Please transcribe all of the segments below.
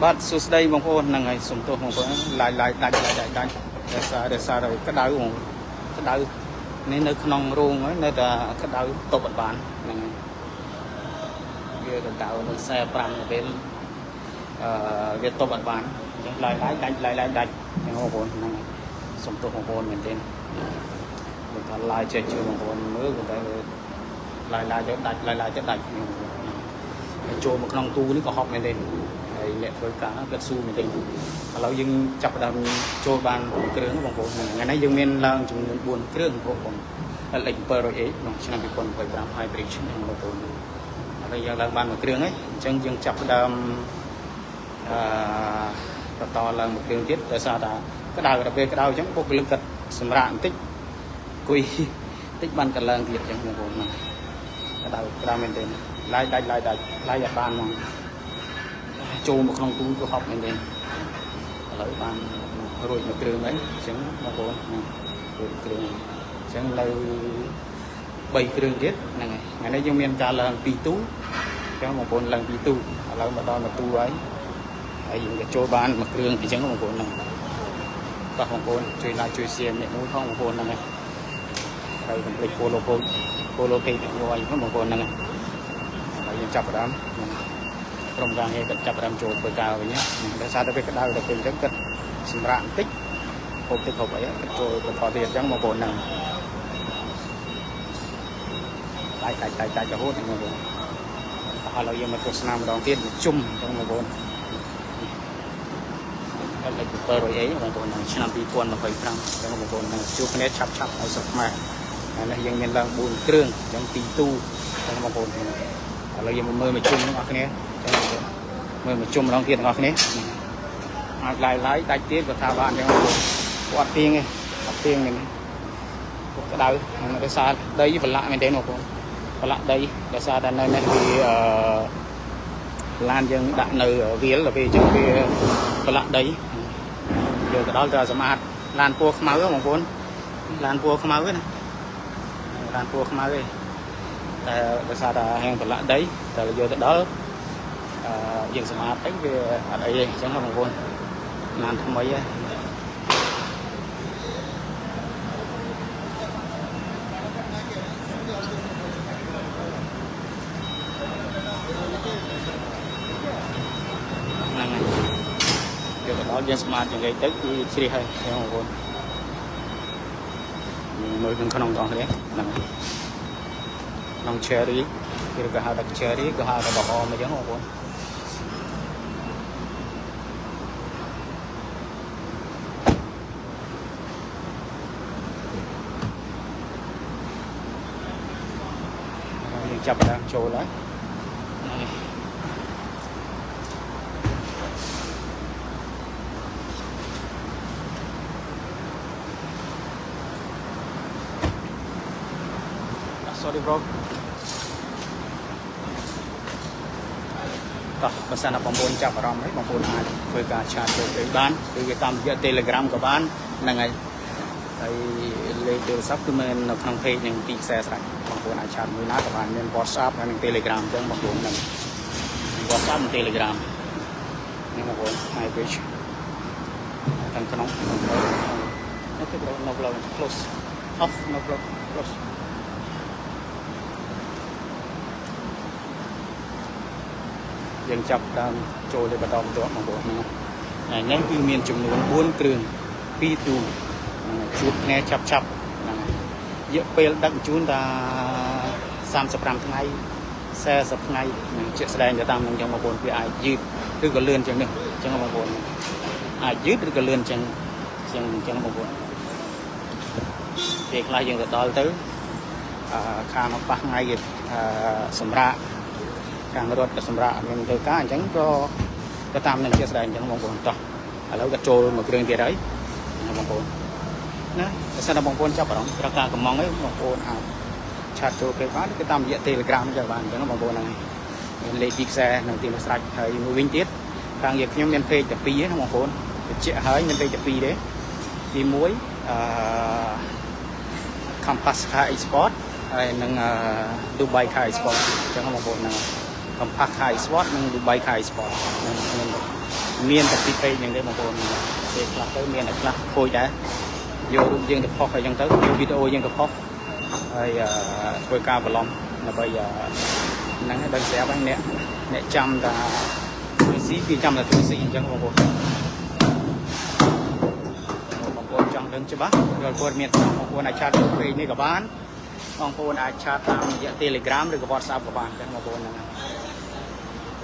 បាទសួស្តីបងប្អូនហ្នឹងហើយសូមទោសបងប្អូនឡាយដាច់ដោយសារក្តៅនេះនៅក្នុងរោងហើយនៅតែក្តៅតបអត់បានហ្នឹងហើយវាក្តៅនៅ45ពេលវាតបអត់បានអញ្ចឹងឡាយដាច់ហ្នឹងបងប្អូនហ្នឹងហើយសូមទោសបងប្អូនមែនទេបើថាឡាយចេះជួយបងប្អូនមើលតែឡាយទៅដាច់ចូលមកក្នុងទូនេះក៏ហប់មែនទេហើយអ្នកធ្វើការគាត់ស៊ូមែនទេឥឡូវយើងចាប់ផ្ដើមចូលបានគ្រឿងបងប្អូនថ្ងៃនេះយើងមានឡើងចំនួន4គ្រឿងបងប្អូន LX 700A ក្នុងឆ្នាំ2025 Hybrid ហ្នឹងបងប្អូនហើយយើងឡើងបានមួយគ្រឿងហើយអញ្ចឹងយើងចាប់ផ្ដើមបន្តឡើងមួយគ្រឿងទៀតដោយសារតែក្តៅដល់ពេលក្តៅអញ្ចឹងពុកលឹកគាត់សម្រាប់បន្តិចគួយតិចបានកឡើងទៀតអញ្ចឹងបងប្អូនហ្នឹងក្តៅមែនទេឡាយដាច់ឡាយអត់បានហ្មងចូលមកក្នុងទូក៏ហប់មែនទេឥឡូវបានរួចមួយគ្រឿងហើយអញ្ចឹងបងប្អូនរួចគ្រឿងអញ្ចឹងនៅ3គ្រឿងទៀតហ្នឹងហើយថ្ងៃនេះយើងមានការឡើង2ទូអញ្ចឹងបងប្អូនឡើង2ទូឥឡូវមកដល់មួយទូហើយយើងក៏ចូលបានមួយគ្រឿងអញ្ចឹងបងប្អូនហ្នឹងបាទបងប្អូនជួយ like ជួយ share អ្នកមួយផងបងប្អូនហ្នឹងហើយកុំភ្លេច follow page របស់ខ្ញុំបងប្អូនហ្នឹងហើយយើងចាប់ផ្ដើមក្រុមការងារគាត់ចាប់ផ្ដើមចូលធ្វើការវិញដោយសារតែវាក្តៅដល់ពេលអញ្ចឹងគាត់សម្រាប់បន្តិចហូបទឹកហូបអីគាត់ចូលបន្តទៀតអញ្ចឹងបងប្អូនហ្នឹងដាច់រហូតបងប្អូនឥឡូវយើងមកទស្សនាម្ដងទៀតជុំអញ្ចឹងបងប្អូនLX 700A បងប្អូនឆ្នាំ2025អញ្ចឹងបងប្អូនជួបគ្នាឆាប់ឲ្យសុខខ្មែរហើយនេះយើងមានឡើង4គ្រឿងអញ្ចឹង2ទូអញ្ចឹងបងប្អូនឥឡូវយើងមើលមកជុំទាំងអស់គ្នាមើលមកជុំម្ដងទៀតទាំងអស់គ្នាអាចឡាយដាច់ទៀតក៏ថាបានអញ្ចឹងគាត់ទៀងឯងអត់ទៀងនេះក្តៅដោយសារដីប្រឡាក់មែនទេបងប្អូនប្រឡាក់ដីដោយសារតែនៅនេះវាឡានយើងដាក់នៅវាលទៅអញ្ចឹងវាប្រឡាក់ដីយកទៅដល់ទៅសម្អាតឡានពណ៌ខ្មៅបងប្អូនឡានពណ៌ខ្មៅណាឡានពណ៌ខ្មៅឯងតែដោយសារតែហាងប្រឡាក់ដីតែយកទៅដល់យើងសម្អាតទៅវាអត់អីទេអញ្ចឹងបងប្អូនឡានថ្មីហ្នឹងយកទៅដល់យើងសម្អាតយ៉ាងម៉េចទៅគឺជ្រះហើយបងប្អូនមើលក្នុងបងប្អូនហ្នឹងក្នុង cherry គេក៏ហៅថា cherry ក៏ហៅថាបបអមអញ្ចឹងបងប្អូនយើងចាប់ដើមចូលហើយsorry bro តោះបើសិនណាបងប្អូនចាប់អារម្មណ៍ហើយបងប្អូនអាចធ្វើការឆាតចូលទៅបានឬវាតាមរយៈ Telegram ក៏បានហ្នឹងហើយលេខទូរស័ព្ទគឺមាននៅក្នុង page នឹង2ខ្សែស្រេចបងប្អូនអាចឆាតមួយណាក៏បានមាន WhatsApp ហើយនិង Telegram អញ្ចឹងបងប្អូននឹង WhatsApp និង Telegram នេះបងប្អូន my page ខាងក្នុងអូខេ bro no problem close off no problem closeយើងចាប់ដើមចូលទៅបន្តបន្ទាប់បងប្អូនហ្នឹងហើយនេះគឺមានចំនួន4គ្រឿង2ទូជួបគ្នាឆាប់ហ្នឹងរយៈពេលដឹកជូនថា35ថ្ងៃ40ថ្ងៃជាក់ស្ដែងទៅតាមនឹងចឹងបងប្អូនវាអាចយឺតឬក៏លឿនចឹងនេះចឹងបងប្អូនអាចយឺតឬក៏លឿនចឹងបងប្អូនពេលខ្លះយើងទៅដល់ទៅខាងប៉ះថ្ងៃគេសម្រាប់ខាងរត់សម្រាប់មានធ្វើការអញ្ចឹងក៏ទៅតាមនឹងជាក់ស្ដែងអញ្ចឹងបងប្អូនតោះឥឡូវក៏ចូលមួយគ្រឿងទៀតហើយបងប្អូនណាបើសិនតែបងប្អូនចាប់អារម្មណ៍ត្រូវការកម្មងឯងបងប្អូនអាចឆាតចូលពេលបានគឺតាមរយៈ Telegram ចឹងបានអញ្ចឹងបងប្អូនហ្នឹងមានលេខ2ខ្សែនៅទីនោះស្រេចហើយមួយវិញទៀតខាងយើងខ្ញុំមាន page 12ហ្នឹងបងប្អូនបញ្ជាក់ហើយមាន page 12ទេទី1Compass Car Export ហើយនឹង Dubai Car Export អញ្ចឹងបងប្អូនហ្នឹងCompass Car Export និង Dubai Car Export ហ្នឹង miền tập đi phê những cái mà còn về là tới miền là là thôi đã vô riêng tập phóc hay dân tới vô video dân tập phóc rồi với cao và lòng là bây giờ nắng đơn xé bánh nè nè trăm là xí vì trăm là tôi xí chẳng có một con trong đơn chứ bác rồi con miền trong một con ai chat về này các bạn con con ai chat làm dạng telegram rồi có whatsapp các bạn chẳng một con này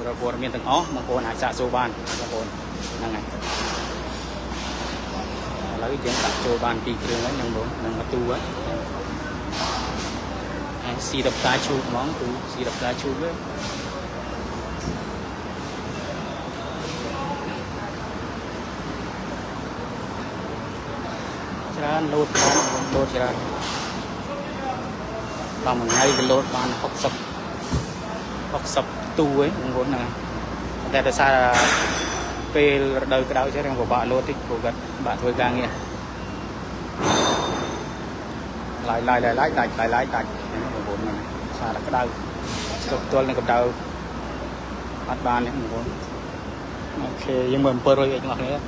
rồi con miền từng ó một con ai chat số ban một con này lấy chuyện đặt cho ban kỳ trường ấy nhân bốn nhân mà tu á xì đập tá chu món tu xì đập tá chu ấy ra lột ra bằng một ngày cái lột ban học sập tu ấy cũng muốn là tại sao về đời cái đau chứ đang của bạn lột thích của bạn thôi càng nghe lại bốn này xa là cái đau tôi là cái đau bắt ban đấy bốn ok nhưng mà bơi rồi ngọc nữa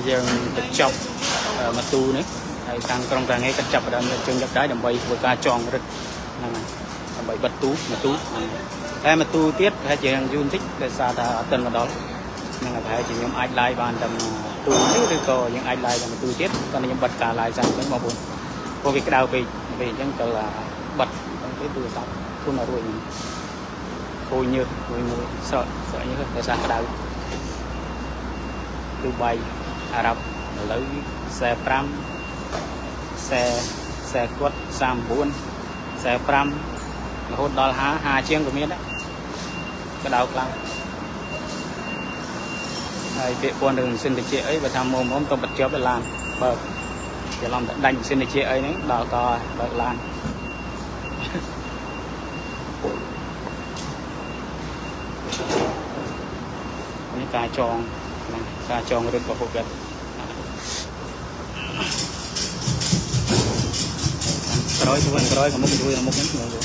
bây giờ được chọc mà tu nữa hay sang trong càng nghe cách chập ở đây chân nhập đáy đầm bay vừa ca tròn rất đầm bay bật tú em mà tu tiết hay chỉ hàng du thích để xa ta tân vào đó nhưng mà phải chỉ nhóm ai like bàn tầm tu nếu được có những ai like mà tu tiết còn những bật cả lại sang đến màu buồn có việc đào về chẳng cần là bật cái tu tập không là rồi khôi như sợ như thế để sang cái đào Dubai Ả Rập lấy xe pram xe quất sam 4 xe pram hốt đó là hà chiên của miền đấy cái đầu lăng này địa quan đường xin được chị ấy và tham mồm ông tôi bật chớp để làm bờ để làm đánh xin được chị ấy đấy đào to đợi lan những cá tròn rất có hộp đất rồi chú anh rồi có một cái đuôi là một cái người rồi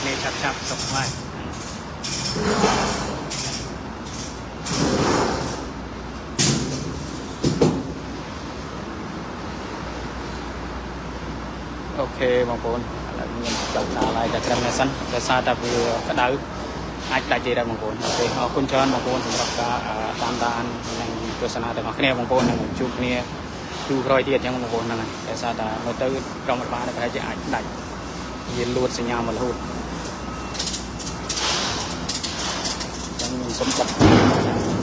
này chặt sọc mai ok bang phôn là mình chọn lạiจาก Ram Nation แต่ซาตาvừa cái đauអាចដាច់ទេដែរបងប្អូនអរគុណច្រើនបងប្អូនសម្រាប់ការតាមដាននិងទស្សនាទាំងអស់គ្នាបងប្អូននឹងជួបគ្នាទូក្រោយទៀតអញ្ចឹងបងប្អូនហ្នឹងហើយតែសារតែមើលទៅក្រុមរដ្ឋបាលប្រហែលជាអាចដាច់វាលួតសញ្ញាមករហូតអញ្ចឹងខ្ញុំសូមបិទ